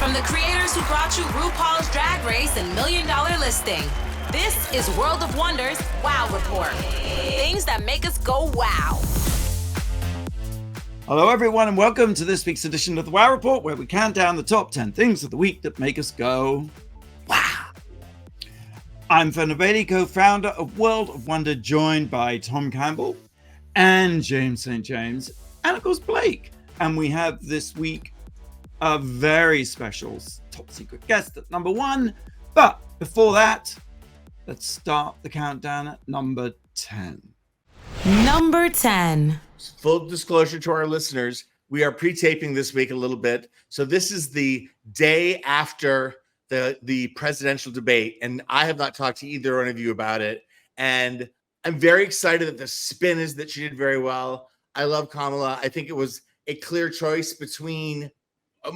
From the creators who brought you RuPaul's Drag Race and Million Dollar Listing, this is World of Wonders Wow Report. Things that make us go wow. Hello everyone and welcome to this week's edition of the Wow Report, where we count down the top 10 things of the week that make us go wow. I'm Fernand Bailey, co-founder of World of Wonder, joined by Tom Campbell and James St. James, and of course Blake. And we have this week a very special top secret guest at number 1. But before that, let's start the countdown at number 10. Number 10. Full disclosure to our listeners, we are pre-taping this week a little bit. So this is the day after the presidential debate, and I have not talked to either one of you about it. And I'm very excited that the spin is that she did very well. I love Kamala. I think it was a clear choice between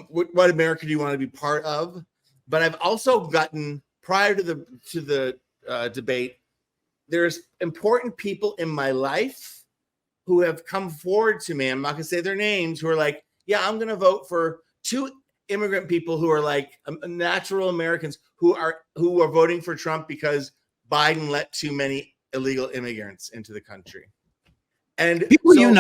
what America do you want to be part of. But I've also gotten, prior to the debate, there's important people in my life who have come forward to me. I'm not going to say their names, who are like, yeah, I'm going to vote for 2 immigrant people who are like natural Americans who are voting for Trump because Biden let too many illegal immigrants into the country. And people you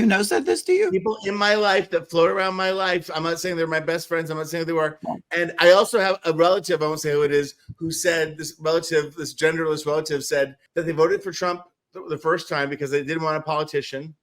know said this to you? People in my life that float around my life. I'm not saying they're my best friends. I'm not saying they were. And I also have a relative, I won't say who it is, who said this genderless relative said that they voted for Trump the first time because they didn't want a politician.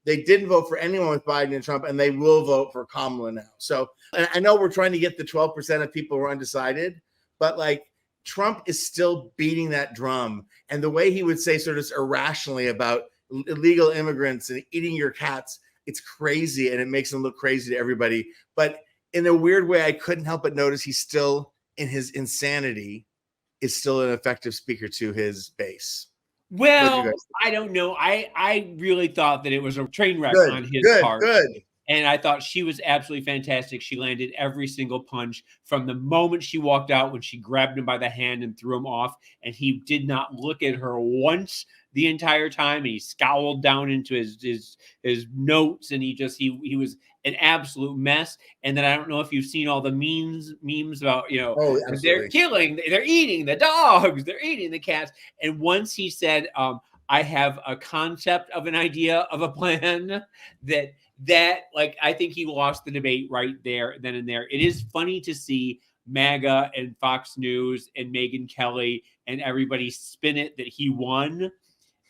They didn't vote for anyone with Biden and Trump, and they will vote for Kamala now. So and I know we're trying to get the 12% of people who are undecided, but like Trump is still beating that drum. And the way he would say sort of irrationally about illegal immigrants and eating your cats, it's crazy, and it makes him look crazy to everybody. But in a weird way, I couldn't help but notice he's still, in his insanity, is still an effective speaker to his base. Well, I don't know. I really thought that it was a train wreck on his part. And I thought she was absolutely fantastic. She landed every single punch from the moment she walked out, when she grabbed him by the hand and threw him off. And he did not look at her once the entire time. And he scowled down into his notes, and he was an absolute mess. And then I don't know if you've seen all the memes about, they're eating the dogs, they're eating the cats. And once he said, I have a concept of an idea of a plan, that like, I think he lost the debate right there, then and there. It is funny to see MAGA and Fox News and Megyn Kelly and everybody spin it that he won.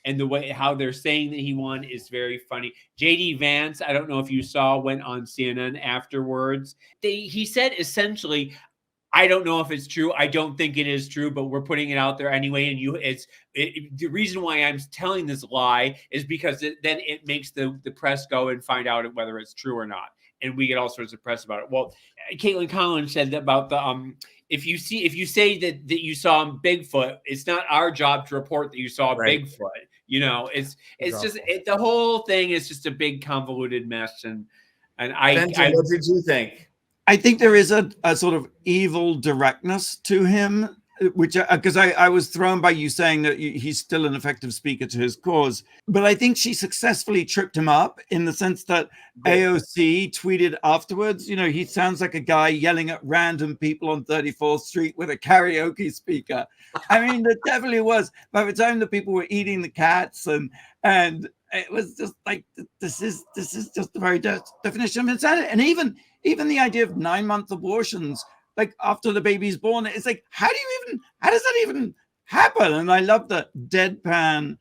And the way how they're saying that he won is very funny. JD Vance, I don't know if you saw, went on CNN afterwards. He said essentially, I don't know if it's true. I don't think it is true, but we're putting it out there anyway. And the reason why I'm telling this lie is because then it makes the press go and find out whether it's true or not. And we get all sorts of press about it. Well, Caitlin Collins said that about the if you say that you saw Bigfoot, it's not our job to report that you saw Bigfoot. It's just the whole thing is just a big convoluted mess. And Benton, what did you think? I think there is a sort of evil directness to him, which because I was thrown by you saying that he's still an effective speaker to his cause. But I think she successfully tripped him up in the sense that AOC tweeted afterwards, he sounds like a guy yelling at random people on 34th Street with a karaoke speaker. I mean, there definitely was. By the time the people were eating the cats and it was just like, this is just the very definition of insanity. And even the idea of 9-month abortions, like after the baby's born, it's like, how does that even happen? And I love the deadpan.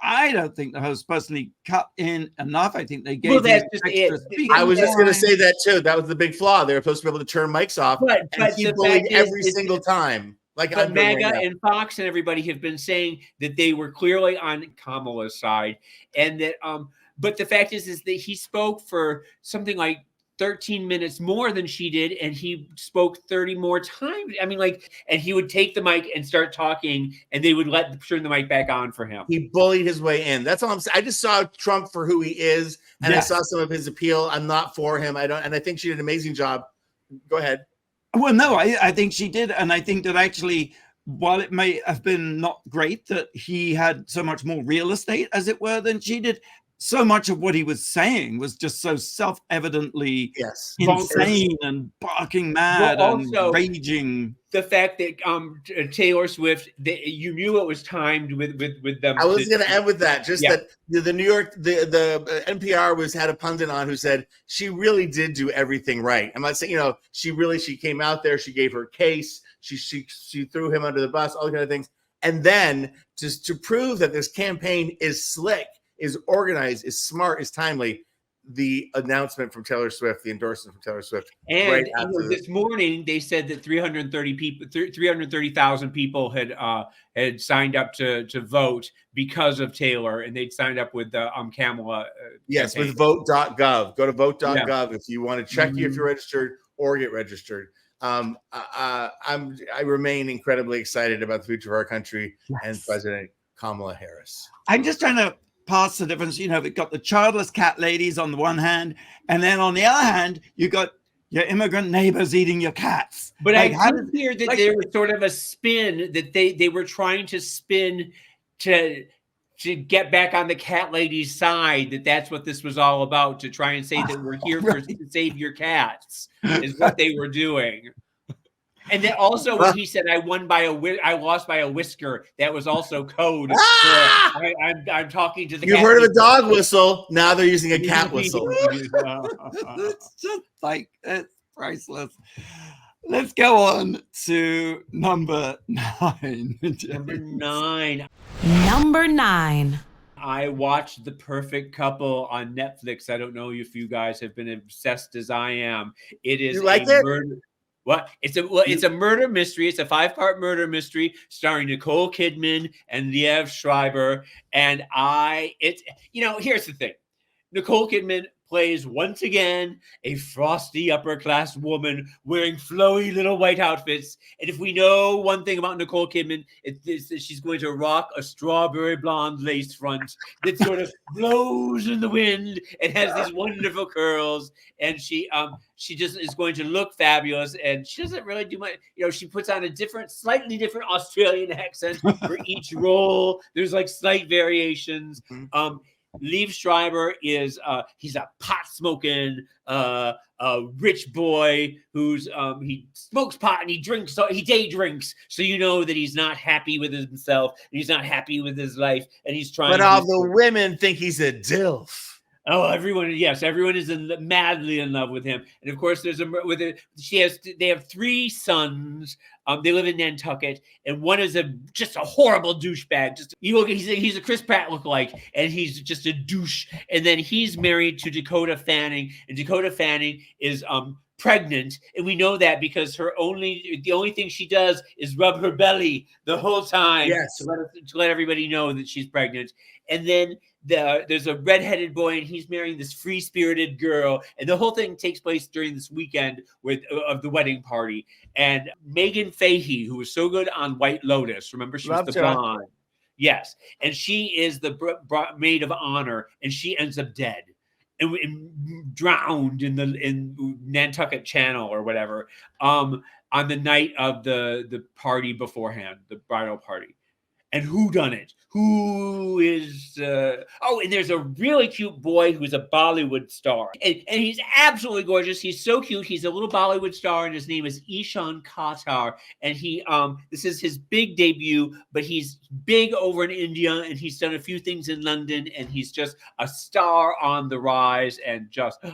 I don't think the host personally cut in enough. I think they gave extra speaking. I was just going to say that too. That was the big flaw. They were supposed to be able to turn mics off, and he bullied every single time. Like MAGA and Fox and everybody have been saying that they were clearly on Kamala's side, and that but the fact is that he spoke for something like 13 minutes more than she did, and he spoke 30 more times. I mean, and he would take the mic and start talking, and they would turn the mic back on for him. He bullied his way in. That's all I'm saying. I just saw Trump for who he is, and I saw some of his appeal. I'm not for him. And I think she did an amazing job. Go ahead. Well, no, I think she did. And I think that actually, while it may have been not great that he had so much more real estate, as it were, than she did, so much of what he was saying was just so self-evidently insane and barking mad and raging. The fact that Taylor Swift, you knew it was timed with them. I was going to end with that. That the New York, the NPR had a pundit on who said she really did do everything right. I'm not saying, she came out there, she gave her case, she threw him under the bus, all kind of things. And then just to prove that this campaign is slick, is organized, is smart, is timely, the announcement from Taylor Swift, the endorsement from Taylor Swift. And this morning they said that 330,000 people had signed up to vote because of Taylor, and they'd signed up with Kamala. Yes, campaign. With vote.gov. Go to vote.gov if you want to check if you're registered or get registered. I remain incredibly excited about the future of our country and President Kamala Harris. I'm just trying to pass the difference. We've got the childless cat ladies on the one hand, and then on the other hand, you got your immigrant neighbors eating your cats. But I did hear that there was sort of a spin that they were trying to spin to get back on the cat lady's side, that's what this was all about, to try and say that we're here to save your cats is what they were doing. And then also when he said I lost by a whisker, that was also code. I'm talking to the. You've heard of a dog whistle. Now they're using a cat whistle. It's just it's priceless. Let's go on to number 9. Number 9. I watched The Perfect Couple on Netflix. I don't know if you guys have been obsessed as I am. It is murder. What? It's a murder mystery. It's a 5-part murder mystery starring Nicole Kidman and Liev Schreiber. And here's the thing. Nicole Kidman plays once again a frosty upper class woman wearing flowy little white outfits. And if we know one thing about Nicole Kidman, it's that she's going to rock a strawberry blonde lace front that sort of blows in the wind and has these wonderful curls. And she just is going to look fabulous. And she doesn't really do much. She puts on a slightly different Australian accent for each role. There's slight variations. Liev Schreiber is he's a pot smoking rich boy who's he smokes pot and he day drinks, so you know that he's not happy with himself and he's not happy with his life, and he's trying. But all the women think he's a dilf. Oh, everyone is madly in love with him, and of course, they have 3 sons. They live in Nantucket, and one is just a horrible douchebag. He's a Chris Pratt lookalike, and he's just a douche. And then he's married to Dakota Fanning, and Dakota Fanning is pregnant, and we know that because the only thing she does is rub her belly the whole time to let everybody know that she's pregnant. And then there's a redheaded boy, and he's marrying this free-spirited girl, and the whole thing takes place during this weekend of the wedding party. And Megan Fahey, who was so good on White Lotus, remember she was the blonde, yes, and she is the maid of honor, and she ends up dead and drowned in Nantucket Channel or whatever on the night of the party beforehand, the bridal party. And who done it? Who is? And there's a really cute boy who's a Bollywood star, and he's absolutely gorgeous. He's so cute. He's a little Bollywood star, and his name is Ishan Khatter. And he, this is his big debut, but he's big over in India, and he's done a few things in London, and he's just a star on the rise, and just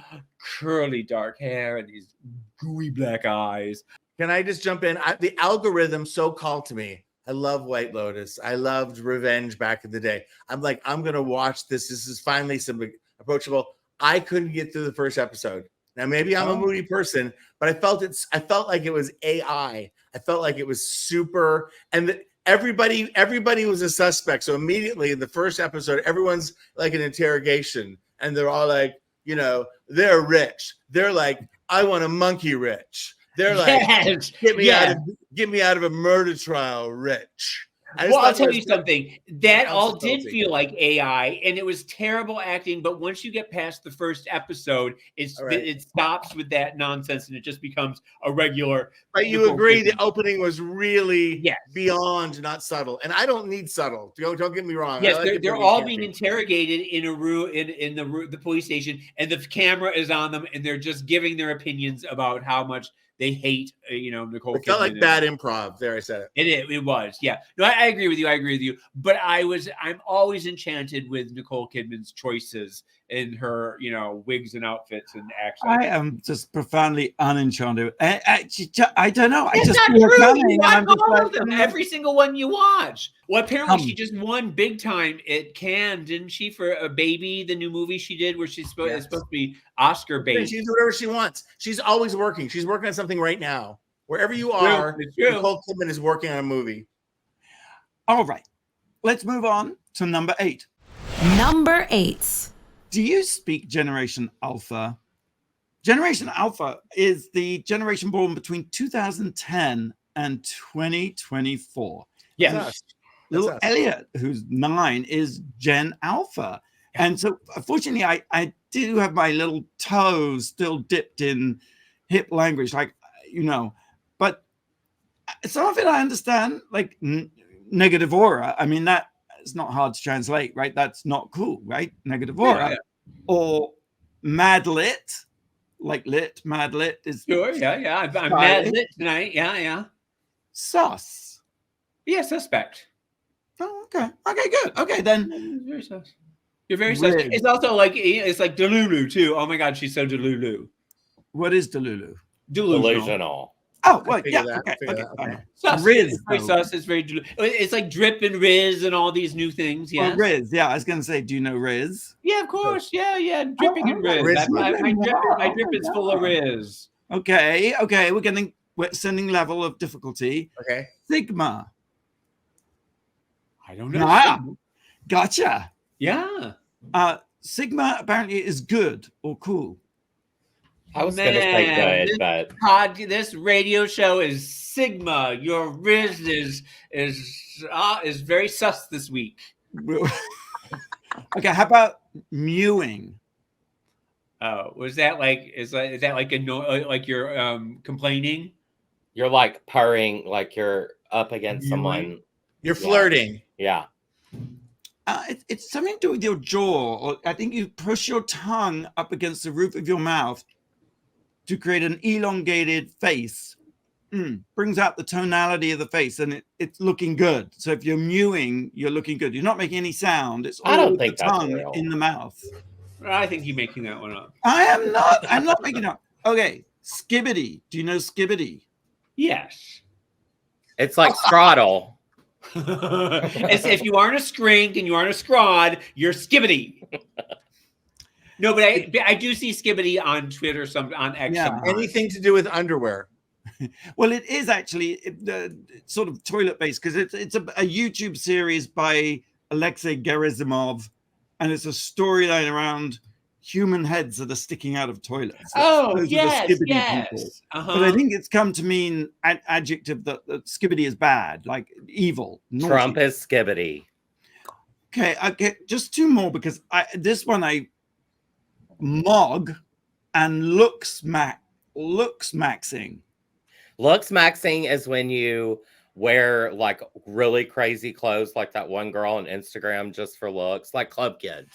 curly dark hair and these gooey black eyes. Can I just jump in? The algorithm so called to me. I love White Lotus. I loved Revenge back in the day. I'm like, I'm going to watch this. This is finally something approachable. I couldn't get through the first episode. Now, maybe I'm a moody person, but I felt like it was AI. I felt like it was super, and everybody was a suspect. So immediately in the first episode, everyone's like an interrogation, and they're all like, they're rich. They're like, I want a monkey rich. They're like, get me out of a murder trial, rich. Well, I'll tell you something. That all did feel like AI, and it was terrible acting. But once you get past the first episode, it stops with that nonsense, and it just becomes a regular. But you agree the opening was really beyond not subtle, and I don't need subtle. Don't get me wrong. Yes, they're all being interrogated in a room in the police station, and the camera is on them, and they're just giving their opinions about how much they hate, Nicole. It felt like bad improv. There, I said it. It was, yeah. No, I agree with you. But I'm always enchanted with Nicole Kidman's choices in her, wigs and outfits and accents. I am just profoundly unenchanted. I don't know. It's not true. You watch all of them. Every single one you watch. Well, apparently she just won big time at Cannes, didn't she? For a Baby, the new movie she did, where she's supposed to be Oscar bait. She can do whatever she wants. She's always working. She's working on something right now. Wherever you are, Nicole Kidman is working on a movie. All right. Let's move on to number 8. Number 8. Do you speak Generation Alpha? Generation Alpha is the generation born between 2010 and 2024. Yes. Little Elliot, who's 9, is Gen Alpha. And so, unfortunately, I do have my little toes still dipped in hip language, but some of it I understand, like negative aura. I mean, that is not hard to translate, right? That's not cool, right? Negative aura. Yeah. Or mad lit, like lit, mad lit is. Sure, yeah. I'm mad lit tonight. Yeah. Sus. Yeah, suspect. Oh, okay. Okay, good. Okay, then. Very sus. You're very sus. It's also like Delulu too. Oh my God, she's so Delulu. What is Delulu? Delusional. Oh, well, yeah. Okay. Sus. Riz. It's very sus. It's very Delulu. It's like Drip and Riz and all these new things. Yeah. Oh, Riz. Yeah, I was going to say, do you know Riz? Yeah, of course. Yeah. Dripping and Riz. My drip is full of Riz. Okay. We're sending level of difficulty. Okay. Sigma. I don't know. Gotcha. Yeah. Sigma apparently is good or cool. I was going to say good, but this radio show is Sigma. Your Riz is very sus this week. Okay, how about mewing? Oh, was that like is that like like you're complaining? You're like purring, like you're up against someone. You're flirting. Yeah. It's something to do with your jaw. Or I think you push your tongue up against the roof of your mouth to create an elongated face. Brings out the tonality of the face, and it's looking good. So if you're mewing, you're looking good. You're not making any sound. It's all I don't think the that's tongue real. In the mouth. I think you're making that one up. I am not. I'm not making it up. Okay, skibbity. Do you know skibbity? Yes. It's like scroddle. As if you aren't a skink and you aren't a scrod, you're skibbity. No, but I do see skibbity on Twitter, on X. Yeah. Anything to do with underwear. Well, it is actually sort of toilet based because it's a YouTube series by Alexei Gerasimov, and it's a storyline around human heads that are sticking out of toilets. Yes. Uh-huh. But I think it's come to mean an adjective that skibbity is bad, like evil. Naughty. Trump is skibbity. Okay, just 2 more because this one I mog and looks maxing. Looks maxing is when you wear like really crazy clothes, like that one girl on Instagram just for looks, like Club Kids.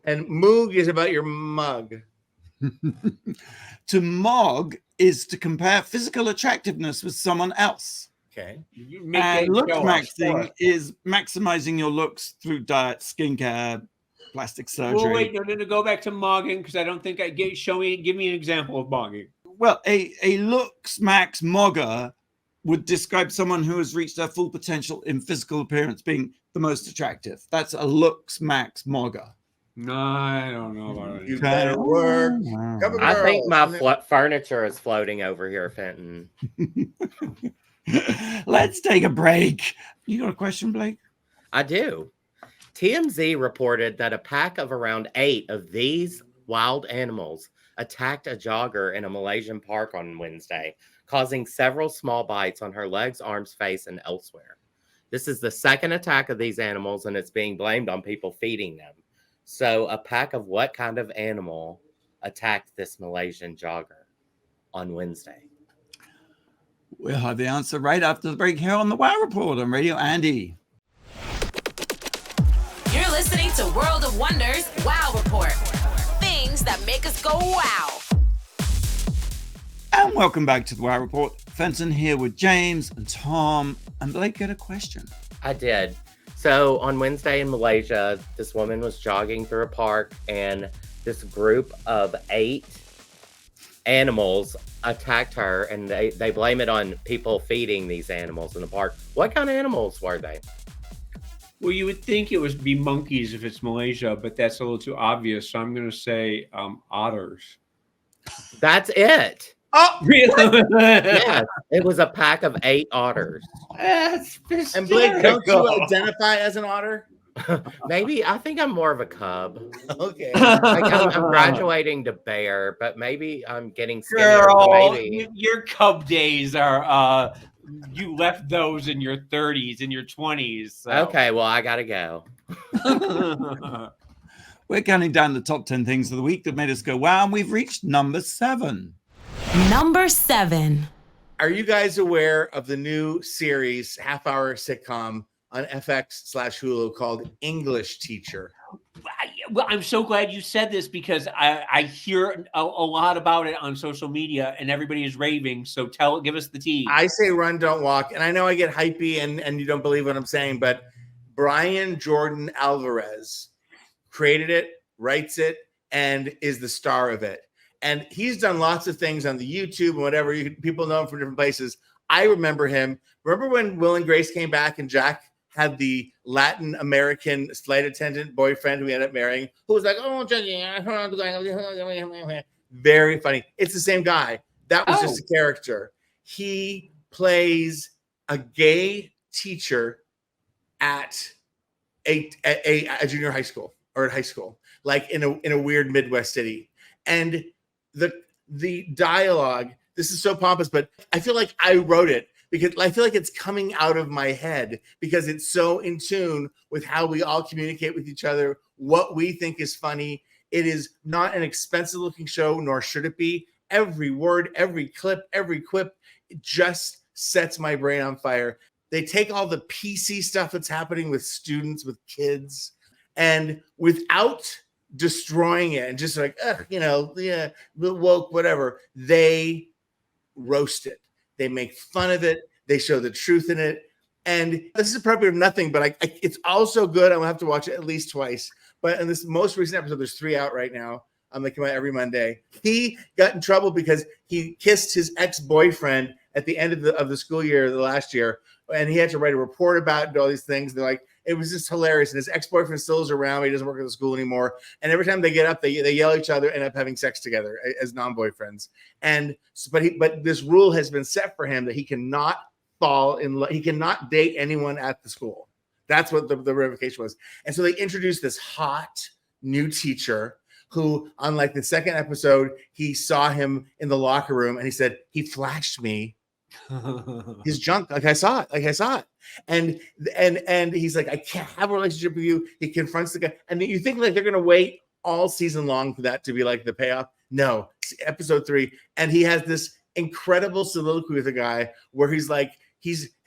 And moog is about your mug. To mog is to compare physical attractiveness with someone else. Okay. And look maxing is maximizing your looks through diet, skincare, plastic surgery. Well, wait, no, go back to mogging because I don't think give me an example of mogging. Well, a looks max mogger would describe someone who has reached their full potential in physical appearance being the most attractive. That's a looks max mogger. No, I don't know about it. You better work. I think my furniture is floating over here, Fenton. Let's take a break. You got a question, Blake? I do. TMZ reported that a pack of around 8 of these wild animals attacked a jogger in a Malaysian park on Wednesday, causing several small bites on her legs, arms, face, and elsewhere. This is the second attack of these animals, and it's being blamed on people feeding them. So a pack of what kind of animal attacked this Malaysian jogger on Wednesday? We'll have the answer right after the break here on the Wow Report on Radio Andy. You're listening to World of Wonders Wow Report. Things that make us go wow. And welcome back to the Wow Report. Fenton here with James and Tom. And Blake got a question. I did. So on Wednesday in Malaysia, this woman was jogging through a park and this group of 8 animals attacked her, and they blame it on people feeding these animals in the park. What kind of animals were they? Well, you would think it would be monkeys if it's Malaysia, but that's a little too obvious. So I'm going to say otters. That's it. Oh, Really? Yeah, it was a pack of 8 otters. That's and Blake, don't you identify as an otter? Maybe I think I'm more of a cub. Okay. Like I'm graduating to bear, but maybe I'm getting skinnier. Girl, Maybe. your cub days are you left those in your 30s, in your 20s. So. Okay, well I gotta go. We're counting down the top 10 things of the week that made us go wow, and we've reached number 7. Number 7. Are you guys aware of the new series, half-hour sitcom on FX/Hulu called English Teacher? Well, I'm so glad you said this because I hear a lot about it on social media and everybody is raving. So give us the tea. I say run, don't walk. And I know I get hypey and you don't believe what I'm saying, but Brian Jordan Alvarez created it, writes it, and is the star of it. And he's done lots of things on the YouTube and whatever. People know him from different places. I remember him. Remember when Will and Grace came back and Jack had the Latin American flight attendant boyfriend who he ended up marrying, who was like, oh, very funny. It's the same guy. That was just a character. He plays a gay teacher at a junior high school or at high school, like in a weird Midwest city. And the dialogue, this is so pompous, but I feel like I wrote it because I feel like it's coming out of my head because it's so in tune with how we all communicate with each other, what we think is funny. It is not an expensive looking show, nor should it be. Every word, every clip, every quip, it just sets my brain on fire. They take all the PC stuff that's happening with students, with kids, and without destroying it and just like, woke, whatever, they roast it. They make fun of it. They show the truth in it. And this is appropriate of nothing, but it's also good. I'm going to have to watch it at least twice. But in this most recent episode, there's 3 out right now. I'm like, every Monday. He got in trouble because he kissed his ex-boyfriend at the end of the school year, the last year. And he had to write a report about it and all these things. They're like, it was just hilarious. And his ex-boyfriend still is around. He doesn't work at the school anymore. And every time they get up, they yell at each other and end up having sex together as non-boyfriends. And but this rule has been set for him that he cannot fall in love. He cannot date anyone at the school. That's what the revocation was. And so they introduced this hot new teacher who, on like the second episode, he saw him in the locker room and he said, he flashed me his junk. Like I saw it. And he's like, I can't have a relationship with you. He confronts the guy. And you think like they're going to wait all season long for that to be like the payoff. No, episode 3. And he has this incredible soliloquy with a guy where he's like,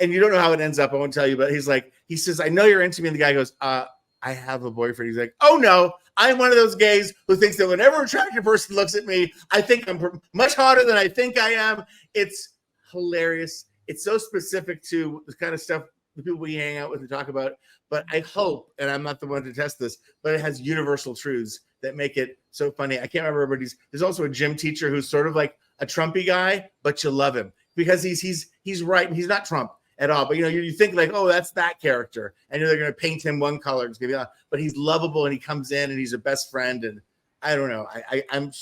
and you don't know how it ends up. I won't tell you, but he's like, he says, I know you're into me. And the guy goes, I have a boyfriend. He's like, oh no, I'm one of those gays who thinks that whenever an attractive person looks at me, I think I'm much hotter than I think I am. It's hilarious. It's so specific to the kind of stuff the people we hang out with and talk about. But I hope, and I'm not the one to test this, but it has universal truths that make it so funny. I can't remember, but there's also a gym teacher who's sort of like a Trumpy guy, but you love him because he's right and he's not Trump at all. But you think like, oh, that's that character, and they're going to paint him one color. It's gonna be, but he's lovable and he comes in and he's a best friend. And I don't know, I'm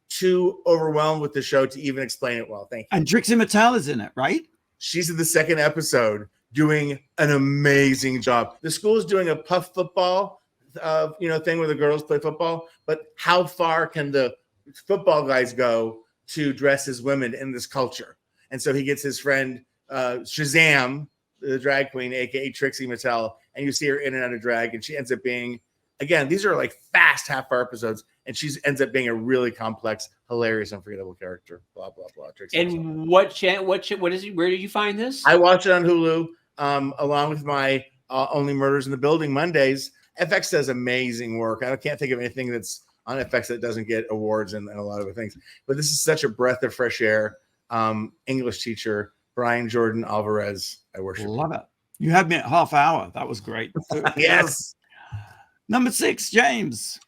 too overwhelmed with the show to even explain it well. Thank you. And Trixie Mattel is in it, right? She's in the second episode doing an amazing job. The school is doing a puff football thing where the girls play football, but how far can the football guys go to dress as women in this culture? And so he gets his friend Shazam, the drag queen, aka Trixie Mattel, and you see her in and out of drag, and she ends up being, again, these are like fast half-hour episodes, and she ends up being a really complex, hilarious, unforgettable character. Blah blah blah. Trixie and Mattel. what is it? Where did you find this? I watch it on Hulu, along with my Only Murders in the Building Mondays. FX does amazing work. I can't think of anything that's on FX that doesn't get awards and a lot of other things. But this is such a breath of fresh air. English teacher Brian Jordan Alvarez. I worship. Love it. You had me at half hour. That was great. Yes. Number 6, James.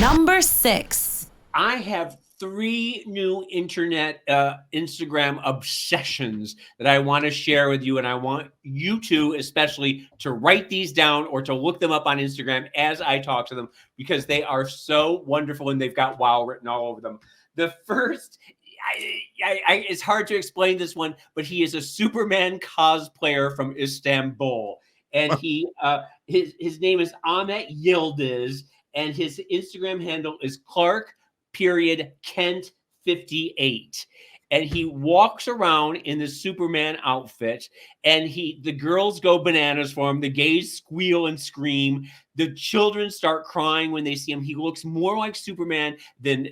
Number 6. I have 3 new internet Instagram obsessions that I want to share with you, and I want you to especially to write these down or to look them up on Instagram as I talk to them, because they are so wonderful and they've got wow written all over them. The first, it's hard to explain this one, but he is a Superman cosplayer from Istanbul, and he his name is Ahmet Yildiz, and his Instagram handle is Clark.Kent58. And he walks around in the Superman outfit, and the girls go bananas for him. The gays squeal and scream. The children start crying when they see him. He looks more like Superman than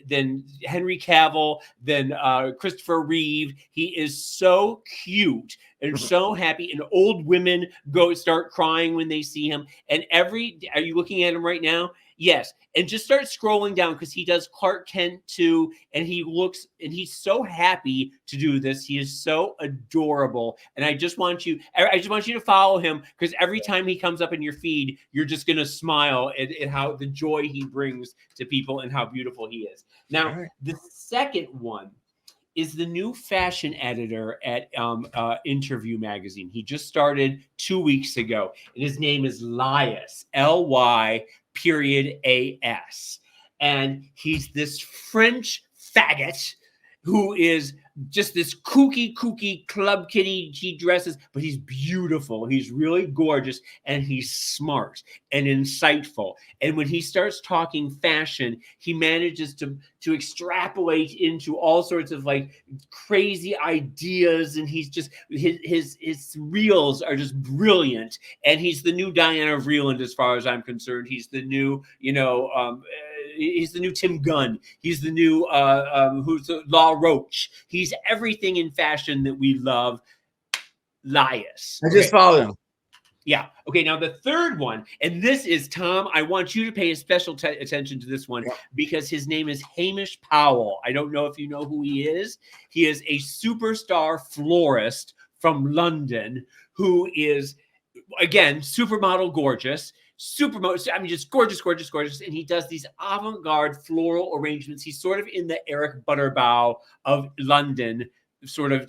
Henry Cavill, than Christopher Reeve. He is so cute and so happy. And old women start crying when they see him. And are you looking at him right now? Yes. And just start scrolling down, because he does Clark Kent too. And he's so happy to do this. He is so adorable. And I just want you to follow him, because every time he comes up in your feed, you're just going to smile at how the joy he brings to people and how beautiful he is. Now, the second one is the new fashion editor at Interview magazine. He just started 2 weeks ago, and his name is Lyas, Ly.AS. And he's this French faggot who is just this kooky club kitty. He dresses, but he's beautiful. He's really gorgeous, and he's smart and insightful. And when he starts talking fashion, he manages to extrapolate into all sorts of like crazy ideas. And he's just his reels are just brilliant. And he's the new Diana Vreeland, as far as I'm concerned. He's the new, he's the new Tim Gunn. He's the new who's Law Roach. He's everything in fashion that we love. Lyas. I just followed him. Yeah. Okay. Now the third one, and this is Tom. I want you to pay a special attention to this one, because his name is Hamish Powell. I don't know if you know who he is. He is a superstar florist from London who is, again, supermodel gorgeous. Just gorgeous. And he does these avant-garde floral arrangements. He's sort of in the Eric Butterbaugh of London.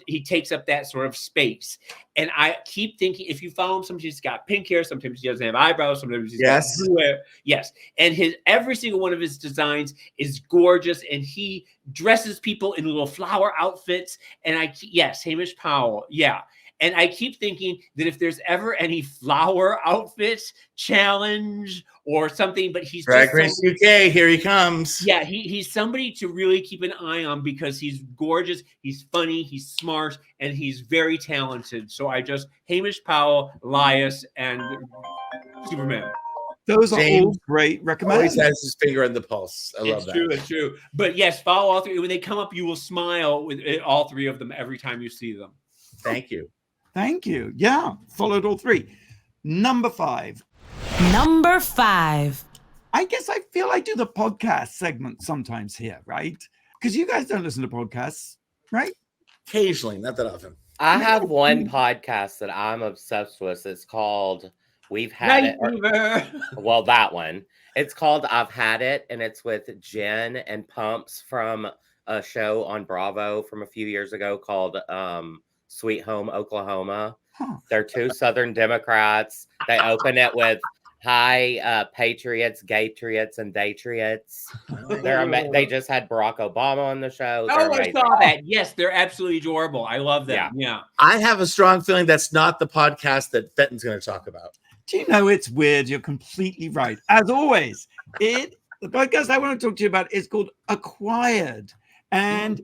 He takes up that sort of space. And I keep thinking, if you follow him, sometimes he's got pink hair, sometimes he doesn't have eyebrows, sometimes he's got blue hair. Yes. And every single one of his designs is gorgeous, and he dresses people in little flower outfits. And Hamish Powell. Yeah. And I keep thinking that if there's ever any flower outfit challenge or something, but he's Drag Race UK, here he comes. Yeah, he's somebody to really keep an eye on, because he's gorgeous, he's funny, he's smart, and he's very talented. So Hamish Powell, Lyas, and Superman. Those are all great recommendations. Always has his finger on the pulse. I love that. It's true. But yes, follow all 3. When they come up, you will smile with all 3 of them every time you see them. Thank you. Thank you. Yeah, followed all 3. Number 5. I guess I feel I do the podcast segment sometimes here, right? Because you guys don't listen to podcasts, right? Occasionally, not that often. I have one podcast that I'm obsessed with. It's called We've Had It. Well, that one. It's called I've Had It, and it's with Jen and Pumps from a show on Bravo from a few years ago called Sweet Home Oklahoma. They're 2 Southern Democrats. They open it with hi patriots, gaytriots, and daytriots. They just had Barack Obama on the show. I saw that. Yes, they're absolutely adorable. I love them. Yeah. I have a strong feeling that's not the podcast that Fenton's going to talk about. Do you know, it's weird? You're completely right. As always, the podcast I want to talk to you about is called Acquired. And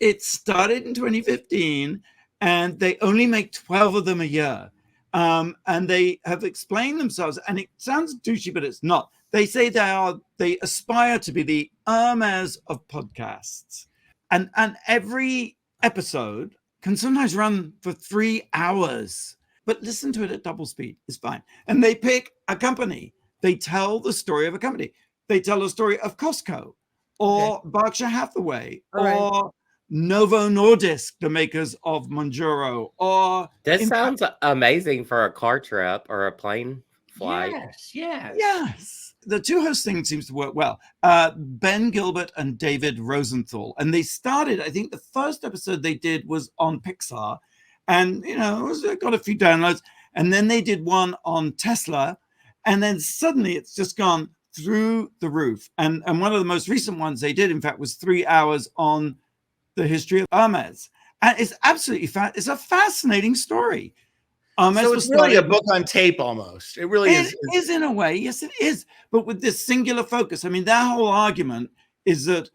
it started in 2015, and they only make 12 of them a year. And they have explained themselves, and it sounds douchey, but it's not. They say they aspire to be the Hermes of podcasts. And every episode can sometimes run for 3 hours, but listen to it at double speed. It's fine. And they pick a company. They tell the story of a company. They tell the story of Costco or Berkshire Hathaway or Novo Nordisk, the makers of Monjuro. Or this sounds amazing for a car trip or a plane flight. Yes. The two host thing seems to work well. Ben Gilbert and David Rosenthal. And they started, I think the first episode they did was on Pixar. And, it got a few downloads. And then they did one on Tesla. And then suddenly it's just gone through the roof. And one of the most recent ones they did, in fact, was 3 hours on the history of Hermes. And it's absolutely it's a fascinating story. So it's really a book on tape almost. It really is. It is in a way. Yes, it is. But with this singular focus. I mean, their whole argument is that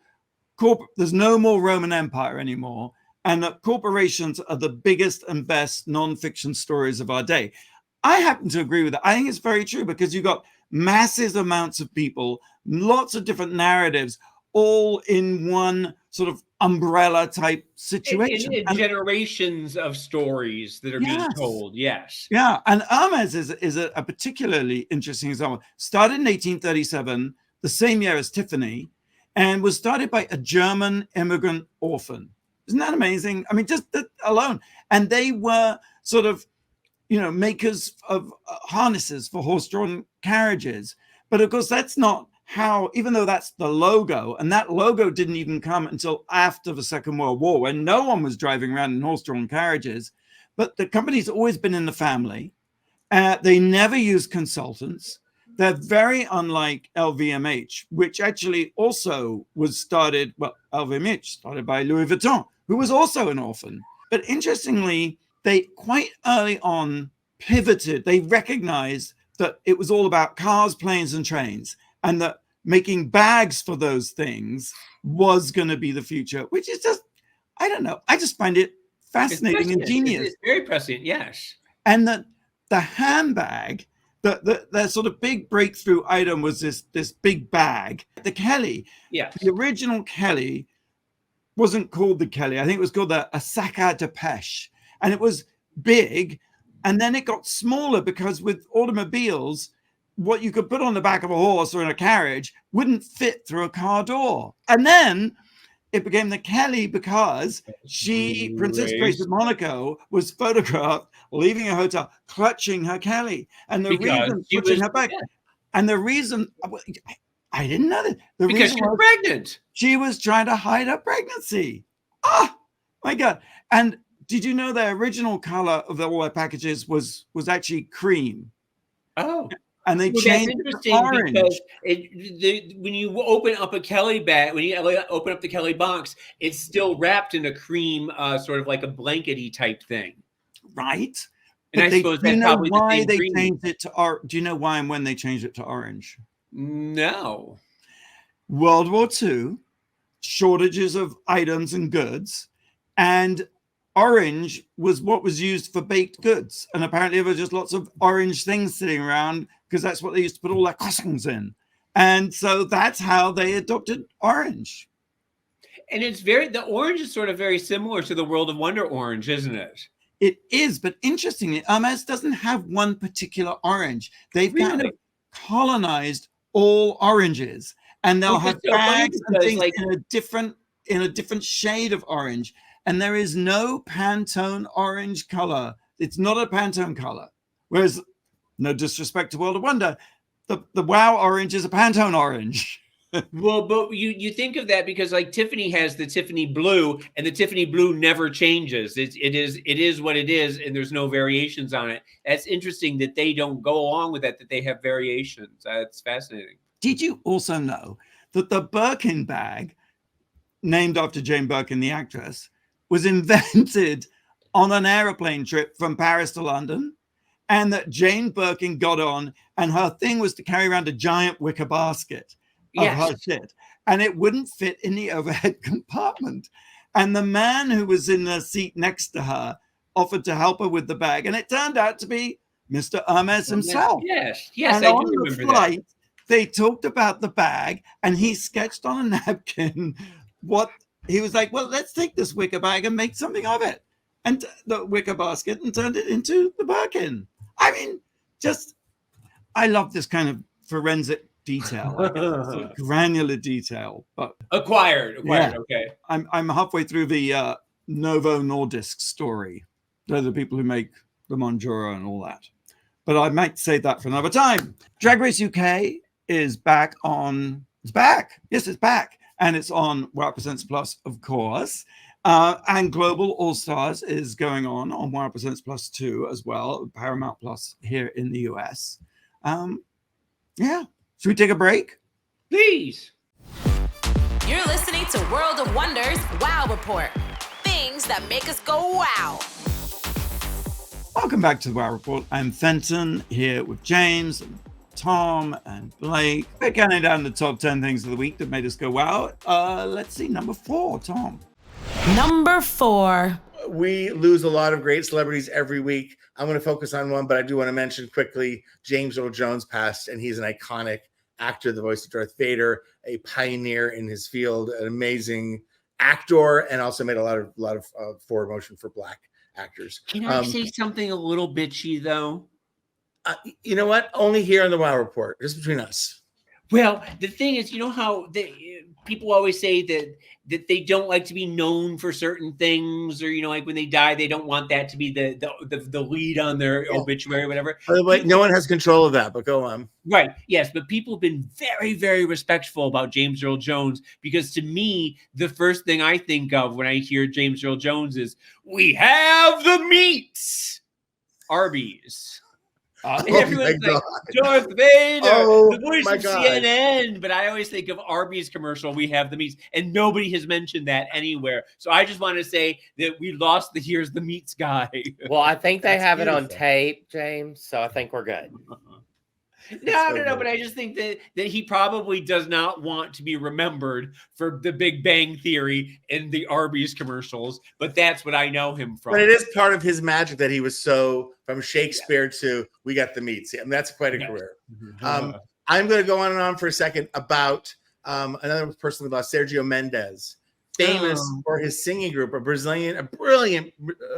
there's no more Roman Empire anymore, and that corporations are the biggest and best nonfiction stories of our day. I happen to agree with that. I think it's very true because you've got massive amounts of people, lots of different narratives, all in one sort of umbrella type situation. And generations of stories that are being told. Yes. Yeah. And Hermes is a particularly interesting example. Started in 1837, the same year as Tiffany, and was started by a German immigrant orphan. Isn't that amazing? I mean, just that alone. And they were sort of, makers of harnesses for horse-drawn carriages. But of course, that's not how, even though that's the logo, and that logo didn't even come until after the Second World War, when no one was driving around in horse-drawn carriages. But the company's always been in the family. They never use consultants. They're very unlike LVMH, which actually also was started, LVMH started by Louis Vuitton, who was also an orphan. But interestingly, they quite early on pivoted. They recognized that it was all about cars, planes, and trains, and that making bags for those things was going to be the future, which is just, I don't know. I just find it fascinating and genius. It's very prescient, yes. And that the handbag, the sort of big breakthrough item was this big bag. The Kelly, the original Kelly wasn't called the Kelly. I think it was called a Sac de Pêche. And it was big. And then it got smaller because with automobiles, what you could put on the back of a horse or in a carriage wouldn't fit through a car door. And then it became the Kelly because Princess Grace of Monaco, was photographed leaving a hotel, clutching her Kelly. And the reason, putting her back. And the reason, I didn't know that. Because she was pregnant. She was trying to hide her pregnancy. Oh, my God. And did you know the original color of all their packages was actually cream? Oh. And they changed it to orange. Because when you open up a Kelly bag, when you open up the Kelly box, it's still wrapped in a cream, sort of like a blankety type thing. Right. And I suppose that's probably why they changed it to orange. Do you know why and when they changed it to orange? No. World War II, shortages of items and goods, and orange was what was used for baked goods. And apparently there were just lots of orange things sitting around because that's what they used to put all their croissants in. And so that's how they adopted orange. And the orange is sort of very similar to the World of Wonder orange, isn't it? It is, but interestingly, Hermes doesn't have one particular orange. They've kind of colonized all oranges, and they'll have bags and things in a different shade of orange. And there is no Pantone orange color. It's not a Pantone color. Whereas, no disrespect to World of Wonder, the Wow orange is a Pantone orange. Well, but you think of that because like Tiffany has the Tiffany blue, and the Tiffany blue never changes. It is what it is, and there's no variations on it. That's interesting that they don't go along with that they have variations. That's fascinating. Did you also know that the Birkin bag, named after Jane Birkin, the actress, was invented on an airplane trip from Paris to London, and that Jane Birkin got on, and her thing was to carry around a giant wicker basket of her shit, and it wouldn't fit in the overhead compartment. And the man who was in the seat next to her offered to help her with the bag, and it turned out to be Mr. Hermes himself. Yes, and I on do the remember flight, that. they talked about the bag, and he sketched on a napkin what he was like. Well, let's take this wicker bag and make something of it, and the wicker basket, and turned it into the Birkin. I mean, I love this kind of forensic detail, granular detail. But acquired. Yeah. Okay. I'm halfway through the Novo Nordisk story. They're the people who make the Monjura and all that. But I might save that for another time. Drag Race UK is back on. It's back. Yes, it's back, and it's on Wow Presents Plus, of course. And Global All Stars is going on Wow Presents Plus 2 as well, Paramount Plus here in the US. Yeah. Should we take a break? Please. You're listening to World of Wonders Wow Report. Things that make us go wow. Welcome back to the Wow Report. I'm Fenton here with James, and Tom, and Blake. We're counting down the top 10 things of the week that made us go wow. Let's see, number 4, Tom. Number 4. We lose a lot of great celebrities every week. I'm going to focus on one, but I do want to mention quickly James Earl Jones passed, and he's an iconic actor, the voice of Darth Vader, a pioneer in his field, an amazing actor, and also made a lot of forward motion for Black actors. Can I say something a little bitchy though? You know what? Only here on the Wow Report, just between us. Well, the thing is, you know how people always say that they don't like to be known for certain things, or like when they die, they don't want that to be the lead on their obituary or whatever. By the way, no one has control of that, but go on. Right. Yes, but people have been very, very respectful about James Earl Jones, because to me, the first thing I think of when I hear James Earl Jones is, we have the meats, Arby's. And everyone's like, Darth Vader, the voice of CNN. But I always think of Arby's commercial, we have the meats. And nobody has mentioned that anywhere. So I just want to say that we lost the here's the meats guy. Well, I think they have it on tape, James. So I think we're good. No. But I just think that he probably does not want to be remembered for the Big Bang Theory and the Arby's commercials. But that's what I know him from. But it is part of his magic that he was so from Shakespeare to we got the meats. And that's quite a career. I'm going to go on and on for a second about another person we lost, Sergio Mendes, famous for his singing group, a brilliant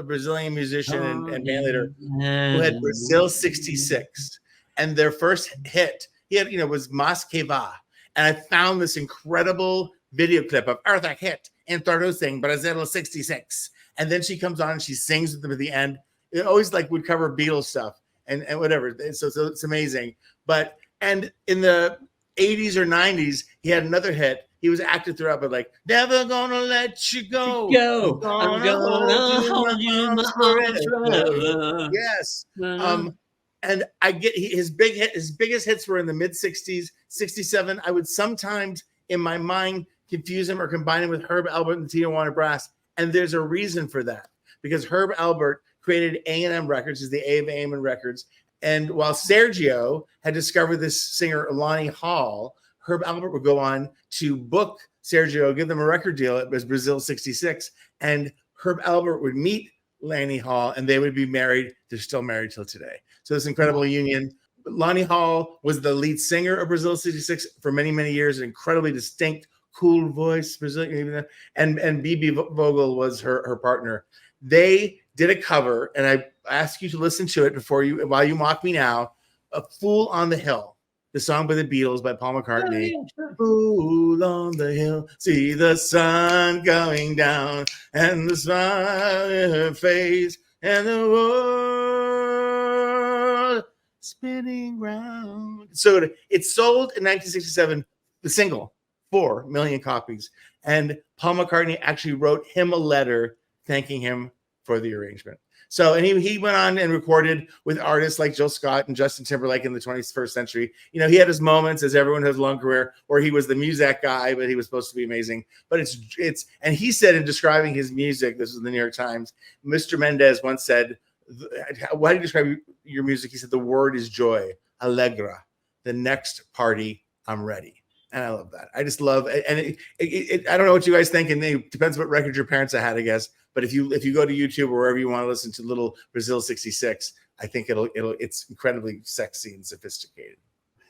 Brazilian musician and bandleader who had Brazil 66. And their first hit, was Mas Que Va. And I found this incredible video clip of Eartha Kitt introducing Brazil 66. And then she comes on and she sings with them at the end. It always would cover Beatles stuff and whatever. So it's amazing. And in the 80s or 90s, he had another hit. He was active throughout, but never gonna let you go. I'm gonna hold you in my arms forever. Yes. And I get his biggest hits were in the mid 60s, 67. I would sometimes in my mind confuse him or combine him with Herb Alpert and the Tijuana Brass. And there's a reason for that, because Herb Alpert created A&M Records, is the A of A&M Records. And while Sergio had discovered this singer, Lonnie Hall, Herb Alpert would go on to book Sergio, give them a record deal. It was Brazil 66. And Herb Alpert would meet Lonnie Hall and they would be married. They're still married till today. So this incredible union. Lonnie Hall was the lead singer of Brazil 66 for many, many years, an incredibly distinct, cool voice, Brazilian, and Bibi Vogel was her partner. They did a cover, and I ask you to listen to it while you mock me now, A Fool on the Hill, the song by the Beatles by Paul McCartney. Oh, yeah, sure. Fool on the hill, see the sun going down, and the smile in her face, and the world spinning round. So it sold in 1967, the single, 4 million copies. And Paul McCartney actually wrote him a letter thanking him for the arrangement. So, and he went on and recorded with artists like Jill Scott and Justin Timberlake in the 21st century. He had his moments, as everyone has a long career, where he was the music guy, but he was supposed to be amazing. But and he said in describing his music, this is the New York Times, Mr. Mendes once said, why do you describe your music? He said, the word is joy, allegra. The next party, I'm ready. And I love that. I just love it. And I don't know what you guys think, and it depends what record your parents had, I guess. But if you go to YouTube or wherever you want to listen to Little Brazil 66, I think it's incredibly sexy and sophisticated.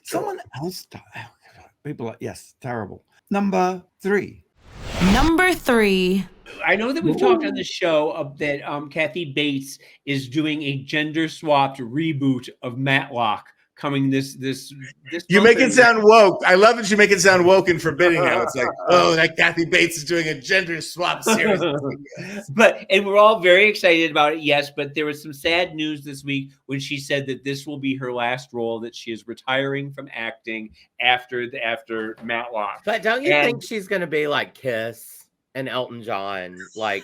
Someone else died. People are, yes, terrible. Number 3. Number 3. I know that we've talked on the show that Kathy Bates is doing a gender swapped reboot of Matlock coming this You make it sound woke. I love that you make it sound woke and forbidding now. It's like, oh, that Kathy Bates is doing a gender swap series. And we're all very excited about it, yes, but there was some sad news this week when she said that this will be her last role, that she is retiring from acting after Matlock. But don't you think she's going to be like Kiss and Elton John? Like,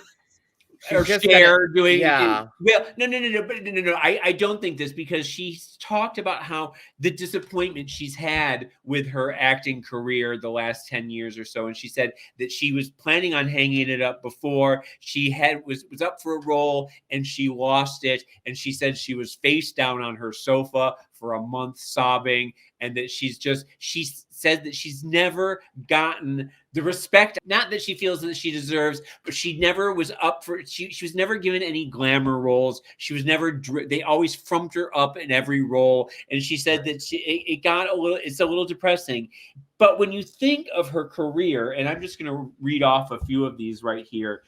or Cher doing, yeah. Well, no. I don't think this, because she's talked about how the disappointment she's had with her acting career the last 10 years or so, and she said that she was planning on hanging it up before she was up for a role and she lost it, and she said she was face down on her sofa for a month sobbing, and that she said that she's never gotten the respect, not that she feels that she deserves, but she never was up for, she was never given any glamour roles. She was never, they always frumped her up in every role. And she said that it's a little depressing. But when you think of her career, and I'm just going to read off a few of these right here,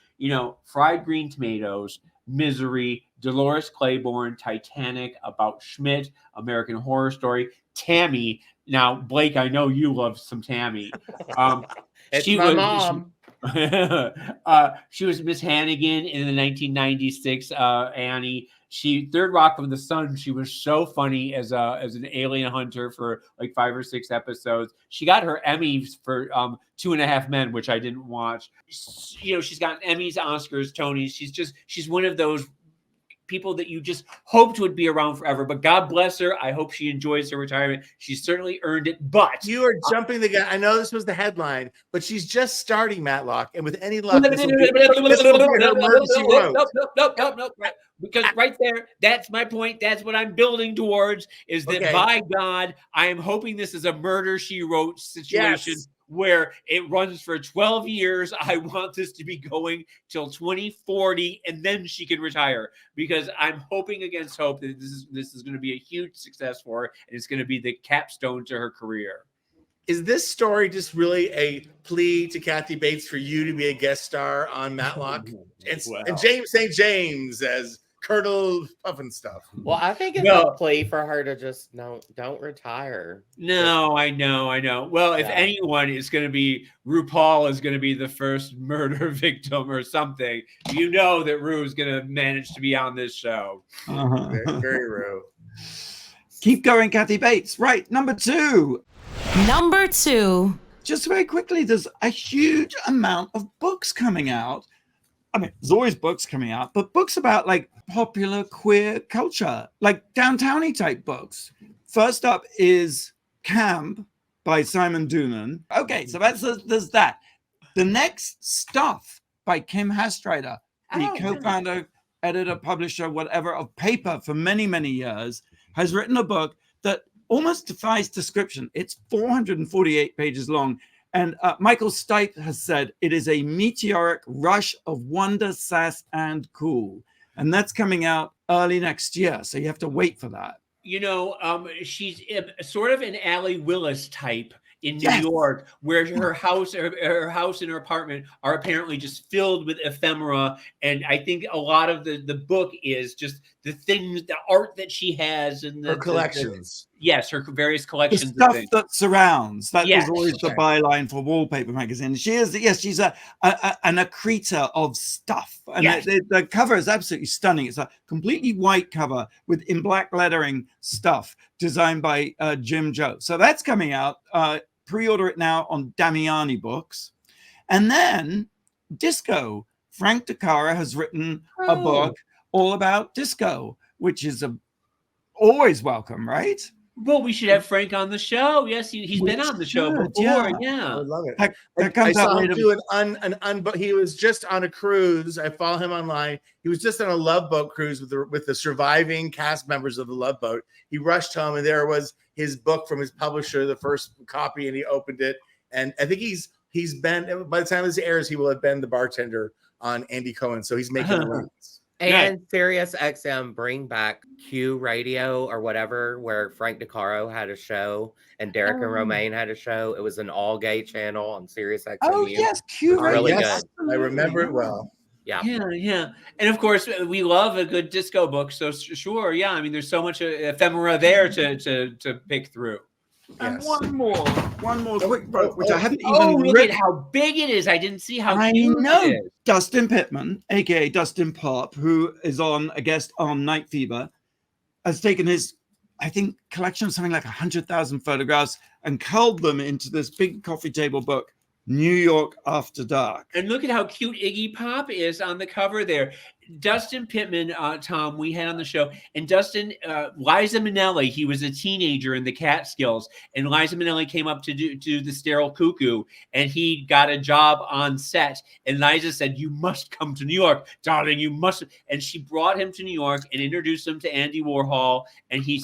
Fried Green Tomatoes, Misery, Dolores Claiborne, Titanic, About Schmidt, American Horror Story, Tammy. Now, Blake, I know you love some Tammy. It's my mom. She was Miss Hannigan in the 1996 Annie. Third Rock from the Sun. She was so funny as an alien hunter for like 5 or 6 episodes. She got her Emmys for 2.5 Men, which I didn't watch. She's gotten Emmys, Oscars, Tonys. She's one of those people that you just hoped would be around forever. But God bless her. I hope she enjoys her retirement. She certainly earned it. But you are jumping the gun. I know this was the headline, but she's just starting Matlock, and with any luck, this will be her emergency road. Nope. Because right there, that's my point. That's what I'm building towards, is that by God, I am hoping this is a Murder, She Wrote situation. Yes. Where it runs for 12 years. I want this to be going till 2040, and then she can retire, because I'm hoping against hope that this is going to be a huge success for her, and it's going to be the capstone to her career. Is this story just really a plea to Kathy Bates for you to be a guest star on Matlock? And James St. James as Colonel Puffenstuff. Well, I think it's a plea for her to just don't retire. No, I know. Well, if anyone is going to be, RuPaul is going to be the first murder victim or something, that Ru is going to manage to be on this show. Very, very Ru. Keep going, Kathy Bates. Right, number 2. Number 2. Just very quickly, there's a huge amount of books coming out. I mean, there's always books coming out, but books about like popular queer culture, like downtowny type books. First up is Camp by Simon Doonan. Okay, so there's that. The next Stuff by Kim Hastreiter, the co-founder, editor, publisher, whatever of Paper for many, many years, has written a book that almost defies description. It's 448 pages long. And Michael Stipe has said it is a meteoric rush of wonder, sass, and cool. And that's coming out early next year. So you have to wait for that. She's sort of an Allie Willis type in New York, where her house and her apartment are apparently just filled with ephemera. And I think a lot of the book is just the things, the art that she has, and her collections. Yes, her various collections. The stuff that surrounds. That was always the byline for Wallpaper magazine. She's an accretor of stuff. And the cover is absolutely stunning. It's a completely white cover with in black lettering stuff designed by Jim Joe. So that's coming out. Pre-order it now on Damiani Books. And then disco. Frank DeCaro has written a book all about disco, which is always welcome, right? Well, we should have Frank on the show. Yes, he's been on the show before. Yeah. I love it. I saw him do he was just on a cruise. I follow him online. He was just on a Love Boat cruise with the surviving cast members of the Love Boat. He rushed home, and there was his book from his publisher, the first copy, and he opened it. And I think he's been, by the time this airs, he will have been the bartender on Andy Cohen, so he's making runs. And Sirius XM bring back Q Radio or whatever, where Frank DeCaro had a show and Derek and Romaine had a show. It was an all-gay channel on Sirius XM. Oh yes, Q Radio. Really yes, good. I remember it well. Yeah. And of course, we love a good disco book. So sure, yeah. I mean, there's so much ephemera there to pick through. And Yes. one more quick book, which I haven't Oh, even look read. at how big it is! I didn't see how I huge know. it is. Dustin Pittman, aka Dustin Pop, who is a guest on Night Fever, has taken his, I think, collection of something like 100,000 photographs and culled them into this big coffee table book, New York After Dark. And look at how cute Iggy Pop is on the cover there. Dustin Pittman, Tom, we had on the show, and Dustin, Liza Minnelli, he was a teenager in the Catskills, and Liza Minnelli came up to do the Sterile Cuckoo, and he got a job on set, and Liza said, "You must come to New York, darling, you must," and she brought him to New York and introduced him to Andy Warhol, and he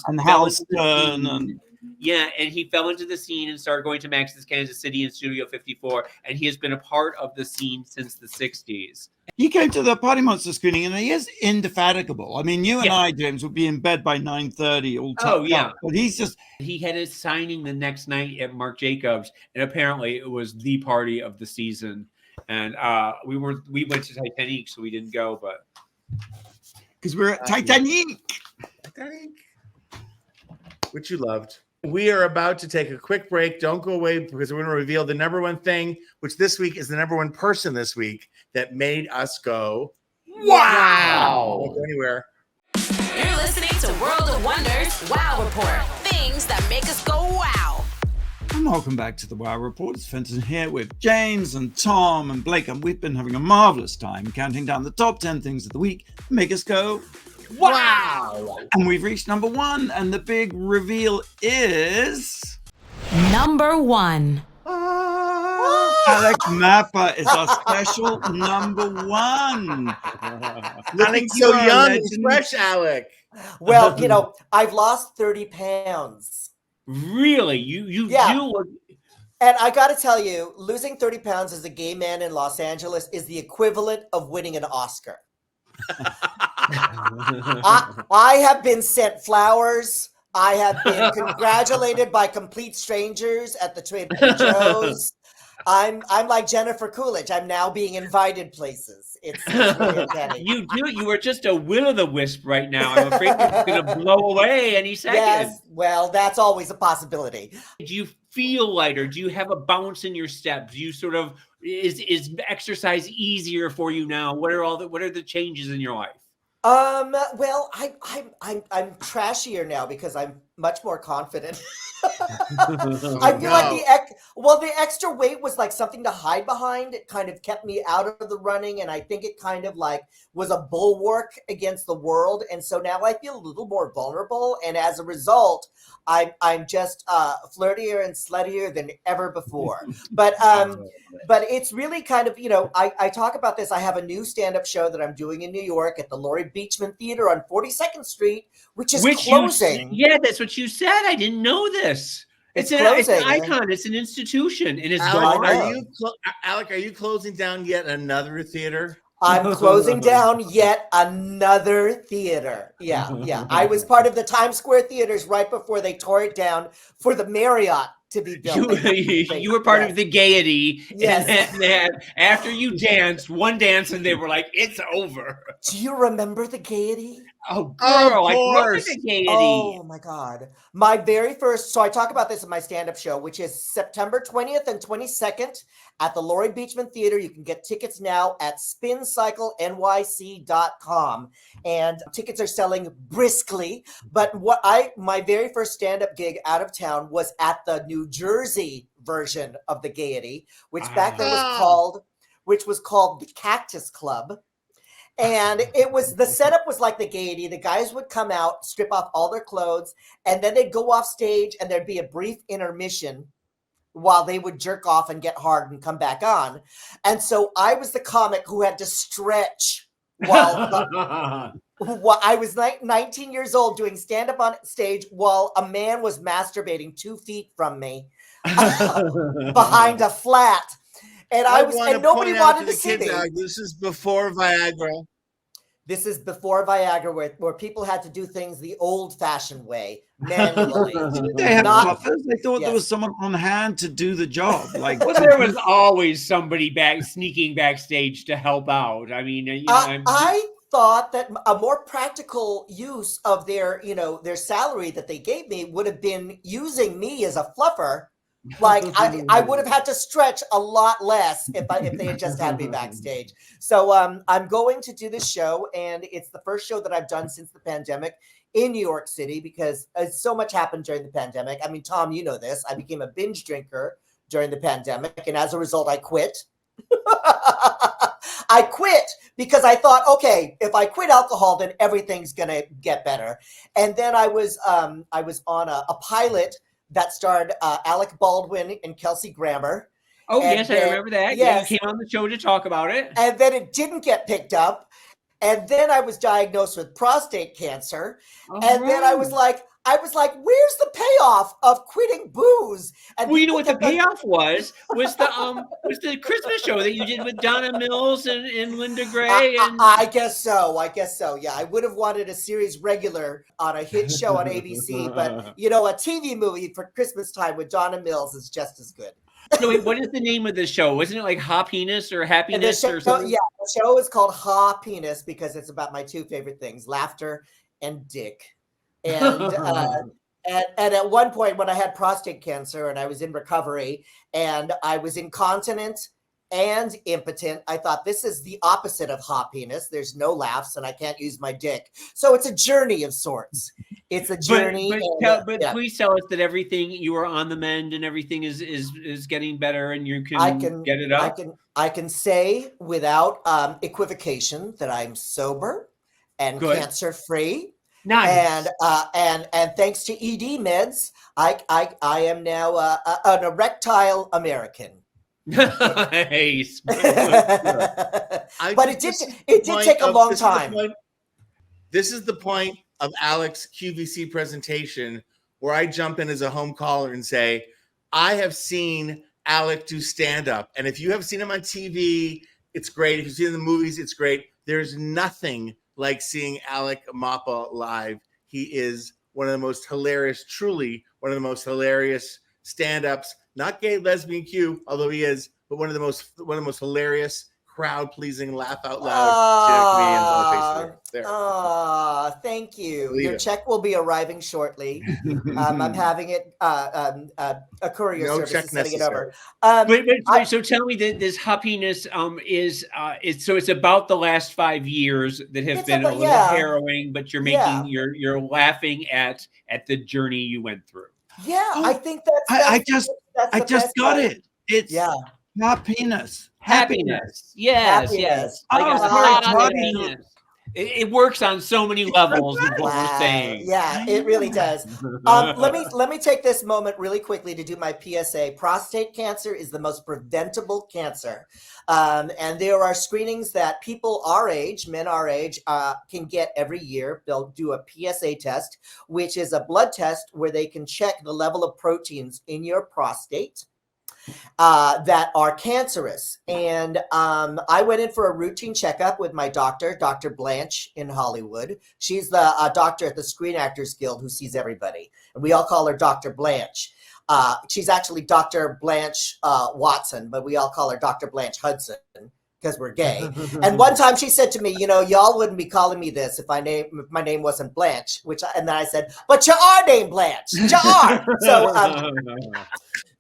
he fell into the scene and started going to Max's Kansas City in Studio 54, and he has been a part of the scene since the 60s. He came to the Party Monster screening, and he is indefatigable. I mean, you and I, James, would be in bed by 9:30 all time. Up, but he had his signing the next night at Marc Jacobs, and apparently it was the party of the season. And we went to Titanic, so we didn't go, but because we're at Titanic, which you loved. We are about to take a quick break. Don't go away, because we're going to reveal the number one thing, which this week is the number one person this week that made us go, wow! Don't go anywhere. You're listening to World of Wonders Wow Report. Things that make us go wow. And welcome back to the Wow Report. It's Fenton here with James and Tom and Blake, and we've been having a marvelous time counting down the top 10 things of the week that make us go, wow! And we've reached number one, and the big reveal is number one. Alec Mapa is our special number one. Alec's so young and fresh, Alec. Well, I've lost 30 pounds. Really? You do? And I got to tell you, losing 30 pounds as a gay man in Los Angeles is the equivalent of winning an Oscar. I have been sent flowers. I have been congratulated by complete strangers at the Trader Joe's. I'm like Jennifer Coolidge. I'm now being invited places. It's really pathetic. You do. You are just a will-o'-the-wisp right now. I'm afraid it's going to blow away any second. Yes, well, that's always a possibility. Do you feel lighter? Do you have a bounce in your step? Do you sort of is exercise easier for you now? What are the changes in your life? Well, I'm trashier now because I'm much more confident. I feel like the extra weight was like something to hide behind. It kind of kept me out of the running, and I think it kind of like was a bulwark against the world. And so now I feel a little more vulnerable, and as a result, I'm just flirtier and sluttier than ever before. But it's really kind of, I talk about this. I have a new stand-up show that I'm doing in New York at the Laurie Beachman Theater on 42nd Street, which is closing. That's what you said. I didn't know this. It's an icon. It's an institution, and it's Alec, are you closing down yet another theater? I'm closing down yet another theater. Yeah. I was part of the Times Square theaters right before they tore it down for the Marriott to be built. You were part of the Gaiety. Yes. And after you danced one dance, and they were like, "It's over." Do you remember the Gaiety? Oh, girl, I remember the Gaiety. Oh my God. My very first, so I talk about this in my stand-up show, which is September 20th and 22nd at the Laurie Beachman Theater. You can get tickets now at spincyclenyc.com. And tickets are selling briskly. But my very first stand-up gig out of town was at the New Jersey version of the Gaiety, which back then was called the Cactus Club. And the setup was like the Gaiety. The guys would come out, strip off all their clothes, and then they'd go off stage, and there'd be a brief intermission while they would jerk off and get hard and come back on. And so I was the comic who had to stretch while I was 19 years old doing stand-up on stage while a man was masturbating 2 feet from me behind a flat. And nobody wanted to see me. This is before Viagra. This is before Viagra, where people had to do things the old-fashioned way, manually. Didn't they have buffers? I thought there was someone on hand to do the job. Like, well, there was always somebody sneaking backstage to help out. I mean, I thought that a more practical use of their salary that they gave me would have been using me as a fluffer. Like I would have had to stretch a lot less if they had just had me backstage. So I'm going to do this show, and it's the first show that I've done since the pandemic in New York City, because so much happened during the pandemic. I mean, Tom, you know this. I became a binge drinker during the pandemic, and as a result, I quit. I quit because I thought, okay, if I quit alcohol, then everything's gonna get better. And then I was on a pilot that starred Alec Baldwin and Kelsey Grammer. Oh, yes, I remember that. Yes. Yeah, you came on the show to talk about it. And then it didn't get picked up. And then I was diagnosed with prostate cancer. Then I was like, where's the payoff of quitting booze? And well, you know what the payoff was the Christmas show that you did with Donna Mills and Linda Gray. I guess so. Yeah, I would have wanted a series regular on a hit show on ABC, but a TV movie for Christmas time with Donna Mills is just as good. No, wait, what is the name of the show? Wasn't it like Ha Penis or Happiness or something? Yeah, the show is called Ha Penis because it's about my two favorite things, laughter and dick. And at one point when I had prostate cancer and I was in recovery and I was incontinent and impotent, I thought this is the opposite of hot penis. There's no laughs and I can't use my dick. So it's a journey of sorts. It's a journey. But please tell us that everything, you are on the mend and everything is getting better and you can get it up. I can say without equivocation that I'm sober and cancer free. Nice. And thanks to ED meds, I am now an erectile American. Nice. But it did take a long time. This is the point of Alec's QVC presentation where I jump in as a home caller and say, I have seen Alec do stand-up. And if you have seen him on TV, it's great. If you've seen him in the movies, it's great. There's nothing like seeing Alec Mapa live. He is one of the most hilarious, truly one of the most hilarious stand-ups, not gay, lesbian, Q, although he is, but one of the most hilarious, crowd-pleasing, laugh out loud comedians on the face of the earth. Thank you. Your check will be arriving shortly. I'm having it a courier service is sending it over. So tell me that this happiness is so it's about the last 5 years that have been a little harrowing, but you're making you're laughing at the journey you went through. Yeah, I think that's I just got it. It's happiness. Happiness. Yes. Happiness. It works on so many levels is what we're saying. Yeah, it really does. Let me take this moment really quickly to do my PSA. Prostate cancer is the most preventable cancer. And there are screenings that people our age, men our age, can get every year. They'll do a PSA test, which is a blood test where they can check the level of proteins in your prostate that are cancerous. And I went in for a routine checkup with my doctor, Dr. Blanche in Hollywood. She's the doctor at the Screen Actors Guild who sees everybody. And we all call her Dr. Blanche. She's actually Dr. Blanche Watson, but we all call her Dr. Blanche Hudson because we're gay. And one time she said to me, y'all wouldn't be calling me this if my name wasn't Blanche, and then I said, but you are named Blanche. You are.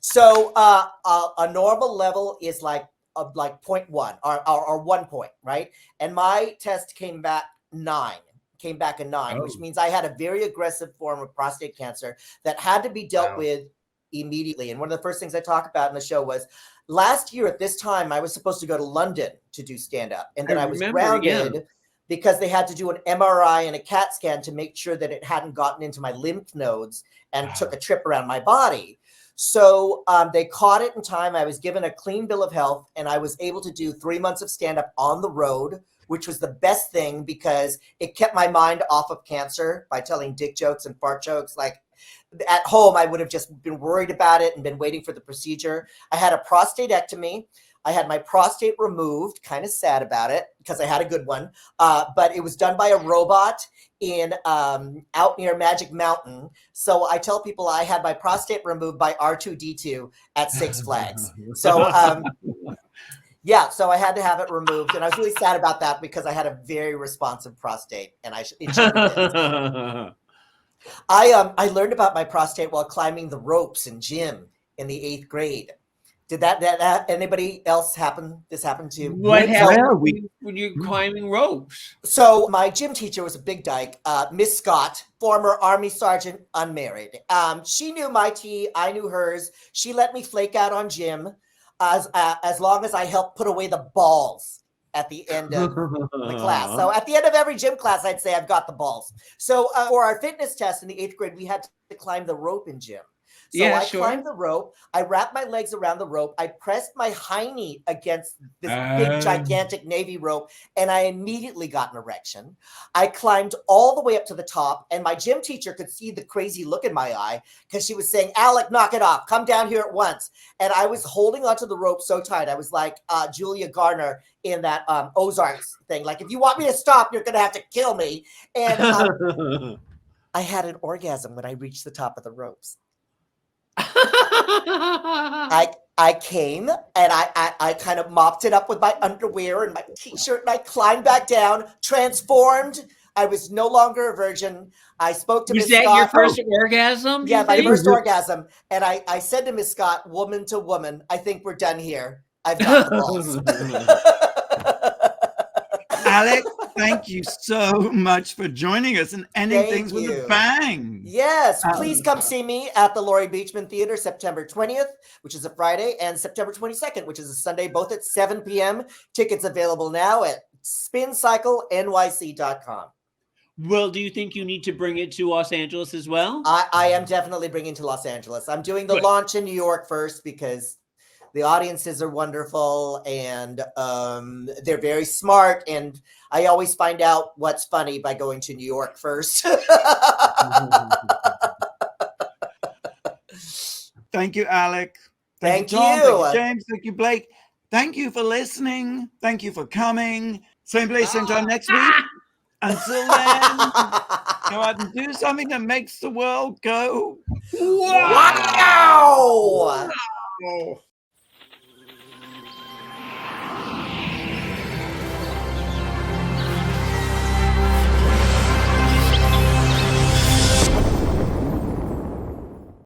So a normal level is like 0.1 or 1 point, right? And my test came back a 9, which means I had a very aggressive form of prostate cancer that had to be dealt with immediately. And one of the first things I talk about in the show was last year at this time, I was supposed to go to London to do stand-up. And then I was grounded because they had to do an MRI and a CAT scan to make sure that it hadn't gotten into my lymph nodes and took a trip around my body. So they caught it in time. I was given a clean bill of health and I was able to do 3 months of stand-up on the road, which was the best thing because it kept my mind off of cancer by telling dick jokes and fart jokes. Like at home, I would have just been worried about it and been waiting for the procedure. I had a prostatectomy. I had my prostate removed, kind of sad about it because I had a good one. But it was done by a robot in out near Magic Mountain. So I tell people I had my prostate removed by R2D2 at Six Flags. So yeah, so I had to have it removed, and I was really sad about that because I had a very responsive prostate, and it should have been. I learned about my prostate while climbing the ropes in gym in the 8th grade. Did that anybody else happen? This happened to? What happened when you're climbing ropes? So my gym teacher was a big dyke, Miss Scott, former Army sergeant, unmarried. She knew my tea, I knew hers. She let me flake out on gym as long as I helped put away the balls at the end of the class. So at the end of every gym class, I'd say I've got the balls. So for our fitness test in the 8th grade, we had to climb the rope in gym. So I climbed the rope. I wrapped my legs around the rope. I pressed my hiney against this big, gigantic Navy rope, and I immediately got an erection. I climbed all the way up to the top, and my gym teacher could see the crazy look in my eye because she was saying, "Alec, knock it off. Come down here at once." And I was holding onto the rope so tight. I was like Julia Garner in that Ozarks thing. Like, if you want me to stop, you're going to have to kill me. And I had an orgasm when I reached the top of the ropes. I came and I kind of mopped it up with my underwear and my t-shirt, and I climbed back down, transformed. I was no longer a virgin. I spoke to Miss Scott. Was that your first orgasm? Yeah, my first orgasm. And I said to Miss Scott, woman to woman, I think we're done here. I've got the balls. Alec, thank you so much for joining us and ending things with a bang. Yes, please come see me at the Laurie Beachman Theater September 20th, which is a Friday, and September 22nd, which is a Sunday, both at 7 p.m. Tickets available now at spincyclenyc.com. Well, do you think you need to bring it to Los Angeles as well? I am definitely bringing to Los Angeles. I'm doing the launch in New York first because the audiences are wonderful, and they're very smart. And I always find out what's funny by going to New York first. Thank you, Alec. Thank you, Tom. you. Thank you, James. Thank you, Blake. Thank you for listening. Thank you for coming. Same place, same time next week. Until then, go out and do something that makes the world go wow. Wow.